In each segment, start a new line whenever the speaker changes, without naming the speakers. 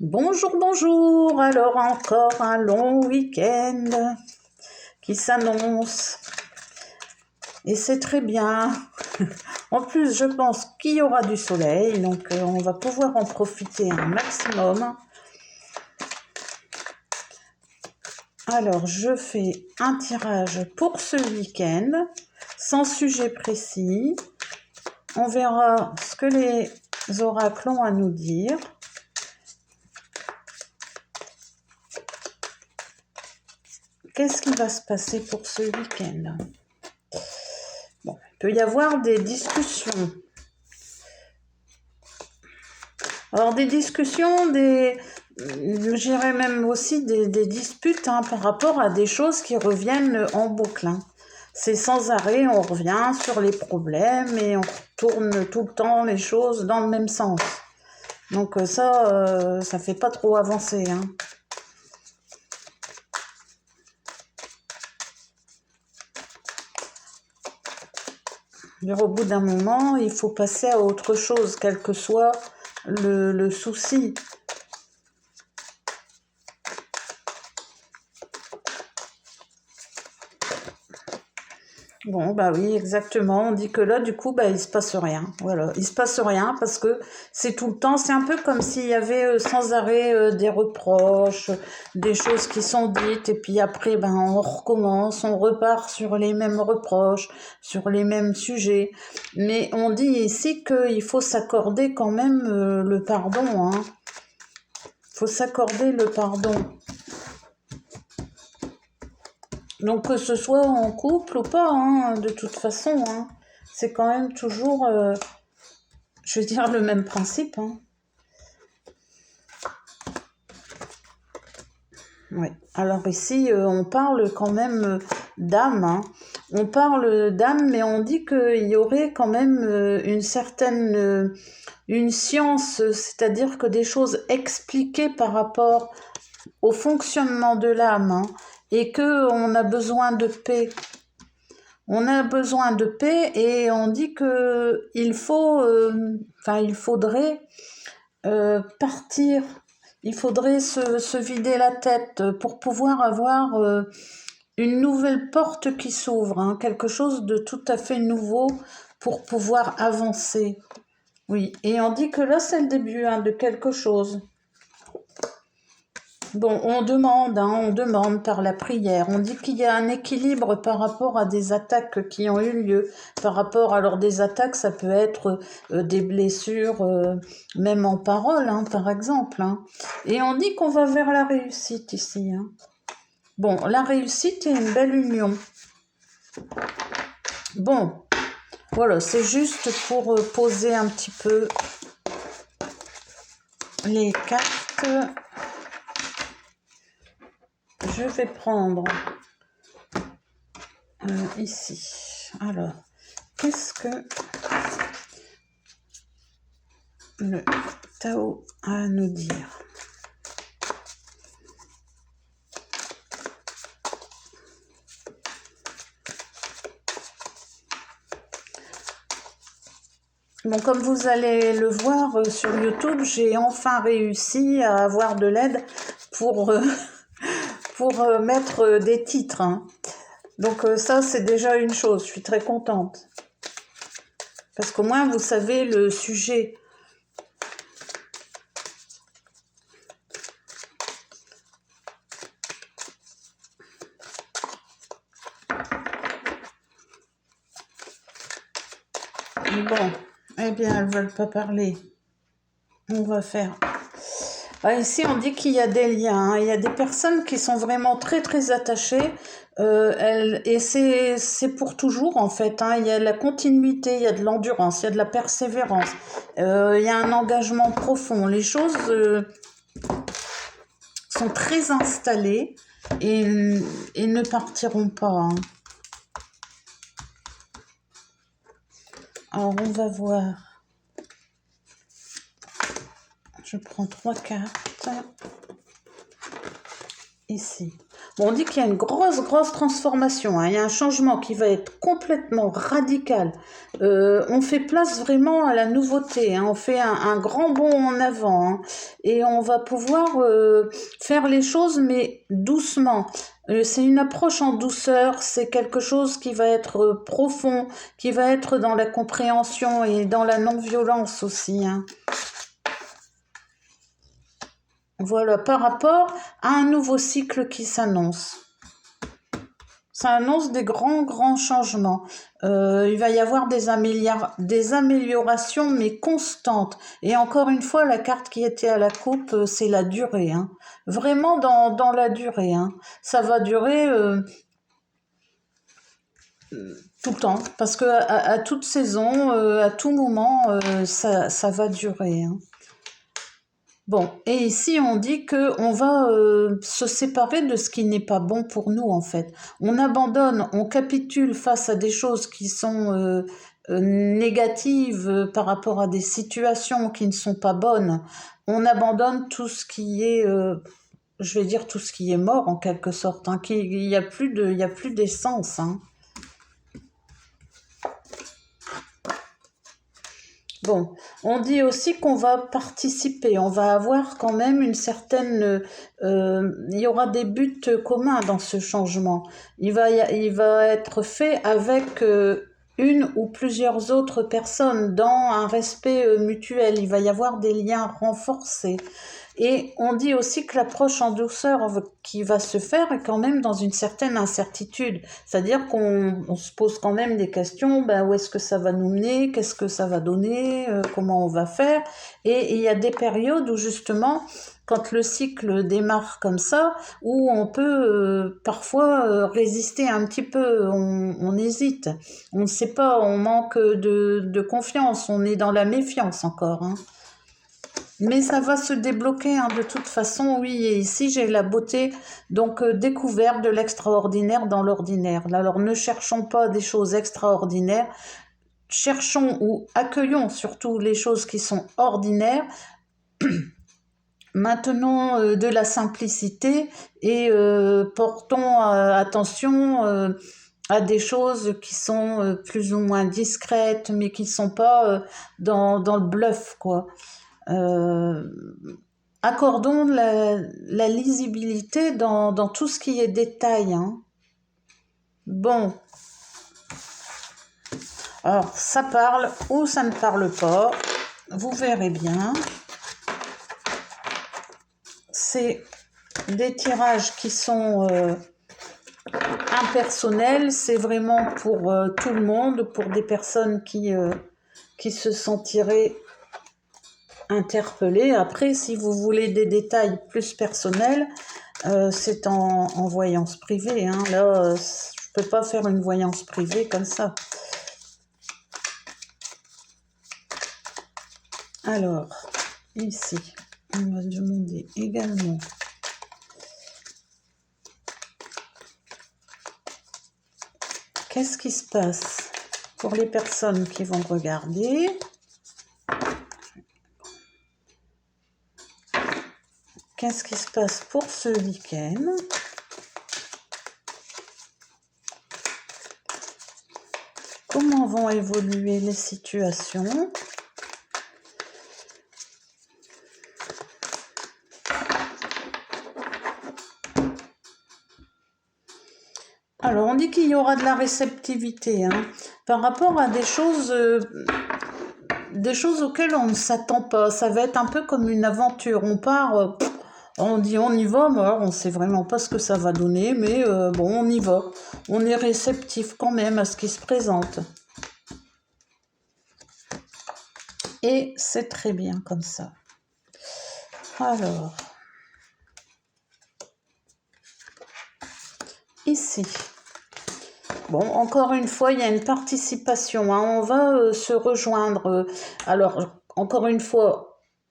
Bonjour, bonjour, alors encore un long week-end qui s'annonce et c'est très bien. En plus, je pense qu'il y aura du soleil, donc on va pouvoir en profiter un maximum. Alors, je fais un tirage pour ce week-end, sans sujet précis. On verra ce que les oracles ont à nous dire. Qu'est-ce qui va se passer pour ce week-end? Bon, il peut y avoir des discussions. Alors des discussions, je dirais même aussi des disputes par rapport à des choses qui reviennent en boucle. C'est sans arrêt, on revient sur les problèmes et on tourne tout le temps les choses dans le même sens. Donc ça fait pas trop avancer. Au bout d'un moment, il faut passer à autre chose, quel que soit le souci. Bon, bah oui, exactement. On dit que là, du coup, bah, il se passe rien. Voilà, il se passe rien parce que c'est tout le temps, c'est un peu comme s'il y avait sans arrêt des reproches, des choses qui sont dites, et puis après, ben, on recommence, on repart sur les mêmes reproches, sur les mêmes sujets. Mais on dit ici qu'il faut s'accorder quand même le pardon, hein. Il faut s'accorder le pardon. Donc que ce soit en couple ou pas, de toute façon, c'est quand même toujours, je veux dire, le même principe. Oui. Alors ici, on parle quand même d'âme. On parle d'âme, mais on dit qu'il y aurait quand même une certaine, une science, c'est-à-dire que des choses expliquées par rapport au fonctionnement de l'âme, et qu'on a besoin de paix. On a besoin de paix et on dit que il faudrait partir, il faudrait se vider la tête pour pouvoir avoir une nouvelle porte qui s'ouvre, quelque chose de tout à fait nouveau pour pouvoir avancer. Oui, et on dit que là c'est le début de quelque chose. Bon, on demande par la prière. On dit qu'il y a un équilibre par rapport à des attaques qui ont eu lieu. Par rapport, alors des attaques, ça peut être des blessures, même en parole, par exemple. Et on dit qu'on va vers la réussite ici. Bon, la réussite est une belle union. Bon, voilà, c'est juste pour poser un petit peu les cartes. Je vais prendre ici. Alors, qu'est-ce que le Tao a à nous dire? Bon, comme vous allez le voir sur YouTube, j'ai enfin réussi à avoir de l'aide pour mettre des titres. Donc ça, c'est déjà une chose, je suis très contente. Parce qu'au moins, vous savez le sujet. Bon, eh bien, elles ne veulent pas parler. On va faire... Ici, on dit qu'il y a des liens. Il y a des personnes qui sont vraiment très, très attachées. Et c'est pour toujours, en fait. Il y a de la continuité, il y a de l'endurance, il y a de la persévérance. Il y a un engagement profond. Les choses sont très installées et ne partiront pas. Alors, on va voir. Je prends 3 cartes. Ici. Bon, on dit qu'il y a une grosse transformation, hein. Il y a un changement qui va être complètement radical. On fait place vraiment à la nouveauté, hein. On fait un grand bond en avant, hein. Et on va pouvoir faire les choses, mais doucement. C'est une approche en douceur, c'est quelque chose qui va être profond, qui va être dans la compréhension et dans la non-violence aussi, hein. Voilà, par rapport à un nouveau cycle qui s'annonce. Ça annonce des grands changements. Il va y avoir des améliorations, mais constantes. Et encore une fois, la carte qui était à la coupe, c'est la durée, hein. Vraiment dans la durée, hein. Ça va durer tout le temps, parce que à toute saison, à tout moment, ça va durer, hein. Bon, et ici on dit que on va se séparer de ce qui n'est pas bon pour nous en fait. On abandonne, on capitule face à des choses qui sont négatives par rapport à des situations qui ne sont pas bonnes. On abandonne tout ce qui est, je vais dire tout ce qui est mort en quelque sorte, hein, il y a plus d'essence, hein. Bon, on dit aussi qu'on va participer, on va avoir quand même une certaine... il y aura des buts communs dans ce changement. Il va être fait avec une ou plusieurs autres personnes dans un respect mutuel. Il va y avoir des liens renforcés. Et on dit aussi que l'approche en douceur qui va se faire est quand même dans une certaine incertitude. C'est-à-dire qu'on se pose quand même des questions, ben, où est-ce que ça va nous mener, qu'est-ce que ça va donner, comment on va faire. Et il y a des périodes où justement, quand le cycle démarre comme ça, où on peut parfois résister un petit peu, on hésite, on ne sait pas, on manque de confiance, on est dans la méfiance encore, hein. Mais ça va se débloquer, hein, de toute façon, oui. Et ici, j'ai la beauté, donc découverte de l'extraordinaire dans l'ordinaire. Alors, ne cherchons pas des choses extraordinaires, cherchons ou accueillons surtout les choses qui sont ordinaires. Maintenons de la simplicité et portons attention à des choses qui sont plus ou moins discrètes, mais qui ne sont pas dans le bluff, quoi. Accordons la lisibilité dans tout ce qui est détail, hein. Bon, alors ça parle ou ça ne parle pas, vous verrez bien. C'est des tirages qui sont impersonnels, c'est vraiment pour tout le monde, pour des personnes qui se sentiraient interpellé. Après, si vous voulez des détails plus personnels, c'est en voyance privée, hein. Là, je peux pas faire une voyance privée comme ça. Alors, ici, on va demander également qu'est-ce qui se passe pour les personnes qui vont regarder. Qu'est-ce qui se passe pour ce week-end? Comment vont évoluer les situations? Alors, on dit qu'il y aura de la réceptivité, hein, par rapport à des choses auxquelles on ne s'attend pas. Ça va être un peu comme une aventure. On part... on dit on y va, mais alors on ne sait vraiment pas ce que ça va donner, mais bon, on y va. On est réceptif quand même à ce qui se présente. Et c'est très bien comme ça. Alors, ici. Bon, encore une fois, il y a une participation, hein. On va se rejoindre. Alors, encore une fois,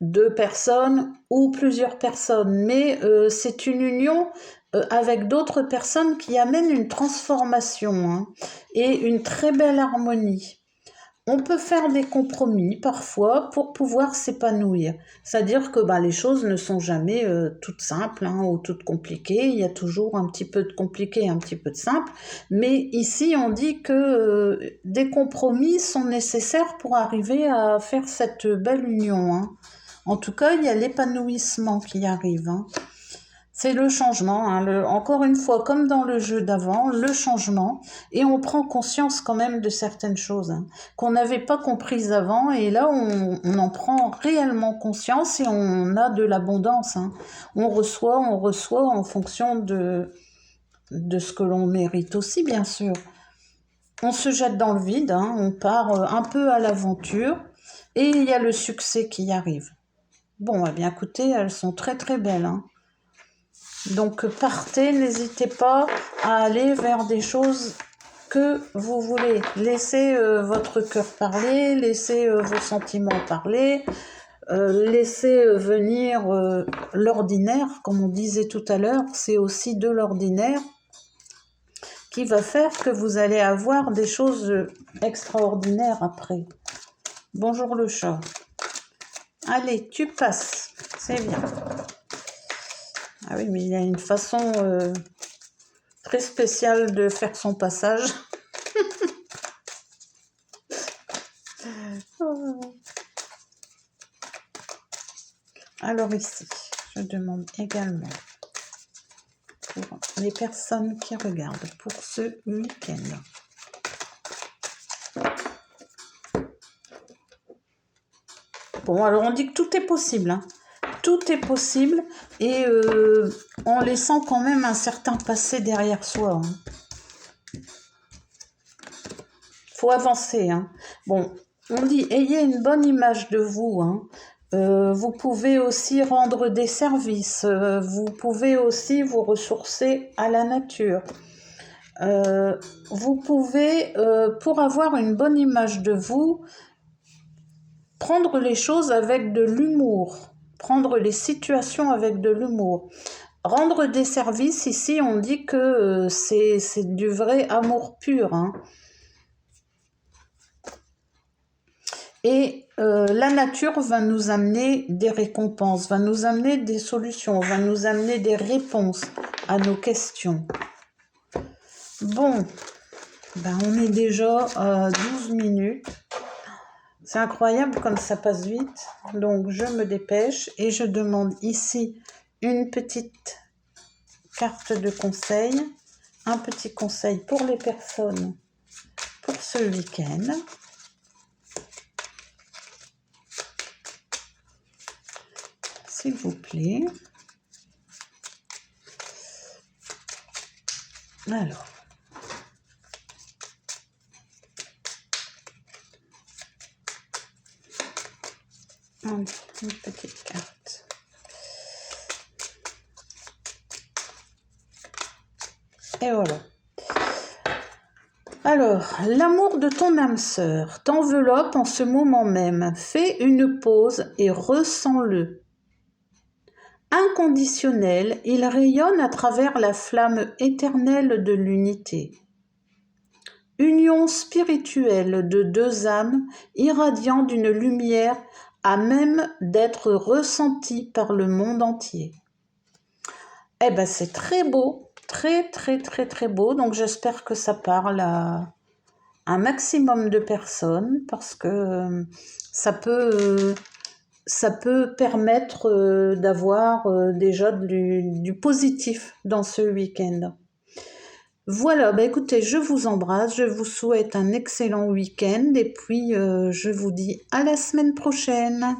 2 personnes ou plusieurs personnes, mais c'est une union avec d'autres personnes qui amène une transformation, hein, et une très belle harmonie. on peut faire des compromis parfois pour pouvoir s'épanouir. C'est-à-dire que les choses ne sont jamais toutes simples ou toutes compliquées. Il y a toujours un petit peu de compliqué, un petit peu de simple. Mais ici, on dit que des compromis sont nécessaires pour arriver à faire cette belle union. En tout cas, il y a l'épanouissement qui arrive. C'est le changement, encore une fois, comme dans le jeu d'avant, le changement, et on prend conscience quand même de certaines choses qu'on n'avait pas comprises avant, et là on en prend réellement conscience et on a de l'abondance. On reçoit en fonction de ce que l'on mérite aussi, bien sûr. On se jette dans le vide, on part un peu à l'aventure, et il y a le succès qui arrive. Bon, eh bien écoutez, elles sont très très belles. Donc partez, n'hésitez pas à aller vers des choses que vous voulez. Laissez votre cœur parler, laissez vos sentiments parler, laissez venir l'ordinaire, comme on disait tout à l'heure, c'est aussi de l'ordinaire qui va faire que vous allez avoir des choses extraordinaires après. Bonjour le chat. Allez, tu passes, c'est bien. Ah oui, mais il y a une façon très spéciale de faire son passage. Alors ici, je demande également pour les personnes qui regardent pour ce week-end. Bon, alors on dit que tout est possible, Tout est possible et en laissant quand même un certain passé derrière soi. Faut avancer. Bon, on dit ayez une bonne image de vous. Vous pouvez aussi rendre des services. Vous pouvez aussi vous ressourcer à la nature. Vous pouvez, pour avoir une bonne image de vous, prendre les choses avec de l'humour. Prendre les situations avec de l'humour. Rendre des services, ici, on dit que c'est du vrai amour pur. Et la nature va nous amener des récompenses, va nous amener des solutions, va nous amener des réponses à nos questions. Bon, on est déjà à 12 minutes. C'est incroyable comme ça passe vite. Donc, je me dépêche et je demande ici une petite carte de conseil. Un petit conseil pour les personnes pour ce week-end. S'il vous plaît. Alors. Une petite carte. Et voilà. Alors, l'amour de ton âme sœur t'enveloppe en ce moment même. Fais une pause et ressens-le. Inconditionnel, il rayonne à travers la flamme éternelle de l'unité. Union spirituelle de deux âmes irradiant d'une lumière à même d'être ressentie par le monde entier. Eh bien, c'est très beau, très très très très beau, donc j'espère que ça parle à un maximum de personnes parce que ça peut permettre d'avoir déjà du positif dans ce week-end. Voilà, écoutez, je vous embrasse, je vous souhaite un excellent week-end et puis je vous dis à la semaine prochaine.